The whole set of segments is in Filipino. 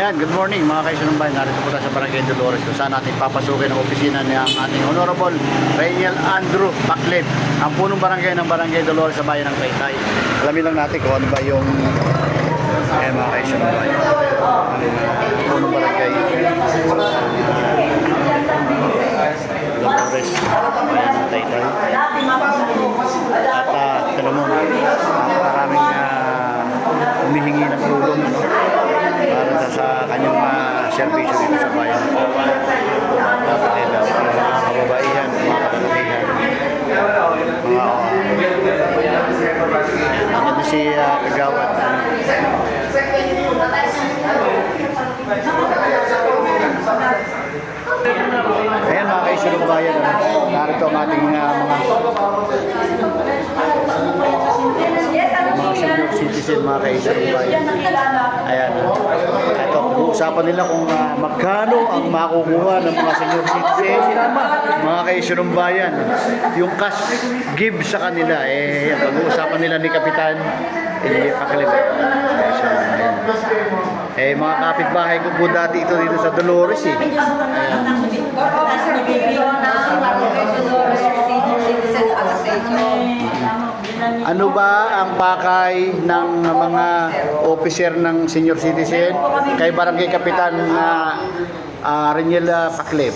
Ayan, good morning mga kaisunong bayan. Narito po tayo sa Barangay Dolores kung saan natin papasukin ang opisina ng ating Honorable Reniel Andrew Pacleb, ang punong barangay ng Barangay Dolores sa bayan ng Taytay. Alamin lang natin kung ano ba yung mga kaisunong bayan. Ang punong barangay Dolores, bayan ng Taytay. At tanong mo, maraming humihingi ng tulong para sa kanyang servisyo dito sa bayan. Dapat nila mga kababaihan, mga kalalakihan, mga na si Kagawad. Ayan mga kaisulong bayan, narito ang ating mga senior citizen, mga kaisulong bayan. Ayan, ito, usapan nila kung magkano ang makukuha ng mga senior citizen, mga kaisulong bayan. Yung cash give sa kanila, pag-uusapan nila ni Kapitan Pacleb. Mga kapitbahay ko po dati ito dito sa Dolores Ano ba ang pakay ng mga officer ng senior citizen kay Barangay Kapitan Reniel Pacleb?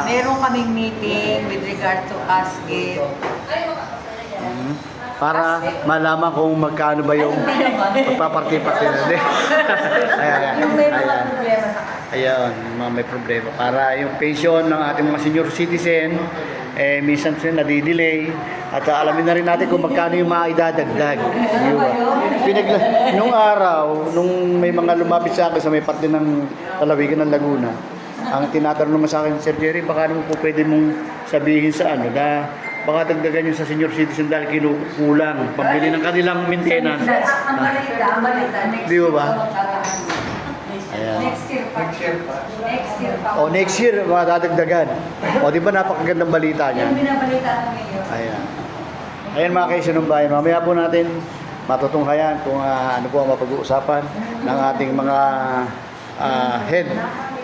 Meron kaming meeting with regard to ASGIP. Para malaman kung magkano ba yung pagpaparty-party na. Ayan, may problema. Para yung pension ng ating mga senior citizen, minsan sila nadidelay. At alamin na rin natin kung magkano yung maidadagdag. Nung araw, nung may mga lumapit sa akin sa may parte ng lalawigan ng Laguna, ang tinatanong naman sa akin, Sir Jerry, baka naman po pwede mong sabihin sa na baka dagdagan yung sa senior citizen dahil kinukulang pambili ng kanilang maintenance. Di ba? Ayan. Next year pa. Next year, madadagdagan. Di ba napakagandang balita niya? Yung binabalita ngayon. Ayan mga kaisunong bayan, mamaya po natin matutunghayan kung ano po ang mapag-uusapan ng ating mga head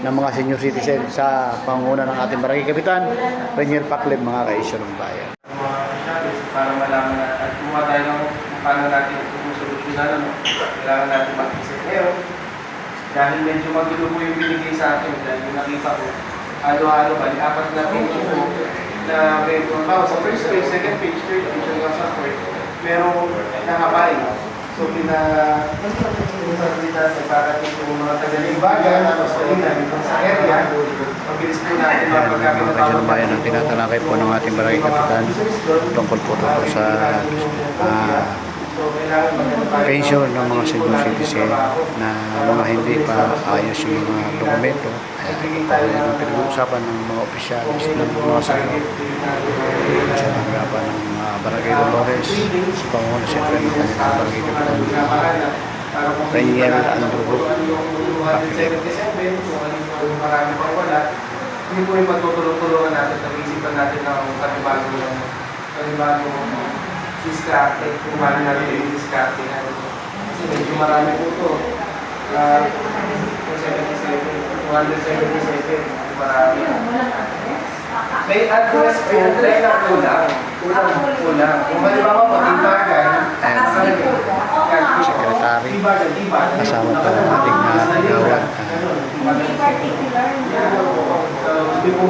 ng mga senior citizen sa pangunguna ng ating Barangay Kapitan Reniel Pacleb, mga kaisunong bayan. Para malaman na at kumuha tayo ng kung paano natin itong solusyonan, kailangan natin mag-isip ngayon. Dahil medyo magulo po yung binigay sa akin, dahil yung nakita ko, halo-halo ba, apat na page po na may sa first page, second page, third page, hanggang sa fourth, pero nakabay. So, pinag-salita sa parating po mga taga-Limbaga, tapos kanina, dito sa area, mabilis po natin mga kaisunong bayan ang tinatalakay po ng ating Barangay Kapitan tungkol po sa pension ng mga senior citizen na mga hindi pa ayos yung mga dokumento. Ito po yan ang pinag-uusapan ng mga opisyalis ng mga sa tanggapan ng Barangay Dolores sa pangunguna siyempre ng kanilang Barangay Kapitan Reniel Andrew Pacleb. Hindi po yung magtutulong-tulungan natin, nag-iisipan natin ng panibagong diskarte, kung paano natin yung diskarte natin. Kasi medyo marami po ito. 277, marami. May address po, kaya na kulang. Kung halimbawa pag-ibagan, Secretary, kasama po ang ating Kagawad. Hindi po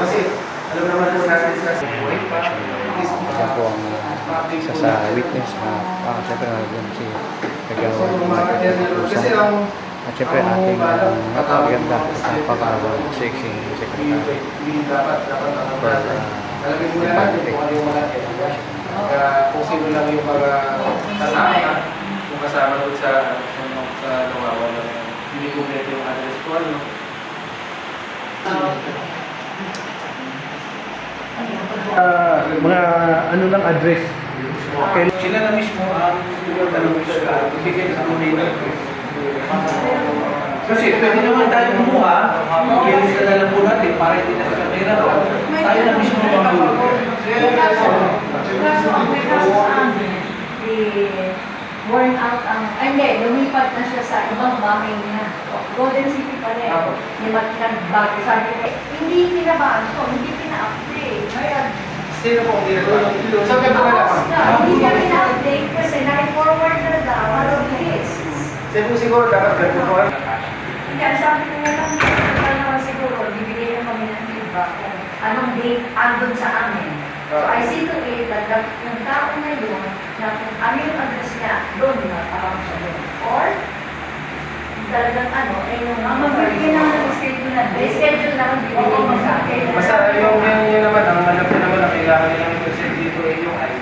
kasi alam naman po natin sa Ito po ang isa sa witness na siyempre nandun si Kagawad. At siyempre ating napakaganda at napakawag sexy secretary for kung sino lang yung mga kasama, kung kasama doon sa nawawala. Hindi kumpleto yung address ko, mga ano lang address. Okay. Sila na mismo ang ibigay sa kanila. Kasi pwede naman tayo kumuha, i-lista na lang po natin para hindi na sila mahirapan. Tayo na mismo ang worn out ang, hindi, lumipat na siya sa ibang bahay niya. Golden City pa rin. Ako. May nagbago. Sabi ko, hindi pinabahan ko, hindi pina-update. Kaya, Sino po ang ginagawa? Saan ka ba tapos naman? na, hindi niya pina-update kasi na-forward na daw, ano list. Siguro dapat ganito po. Kaya sabi ko nga lang, naman siguro, bibigyan niyo kami ng feedback kung anong date andun sa amin. So I see to it that yung tao na yun, na kung ano yung address niya, doon na parang siya doon. Or, talagang ano, eh yung Magbibigay naman ng schedule na. may schedule na kung bibigyan niyo sa akin. Basta yung yun naman, ang alam ko naman na kailangan nilang i-present dito ay yung ID.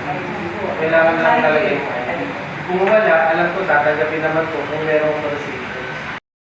Kailangan lang talaga yung ID. Kung wala, alam ko tatanggapin naman po kung merong policy.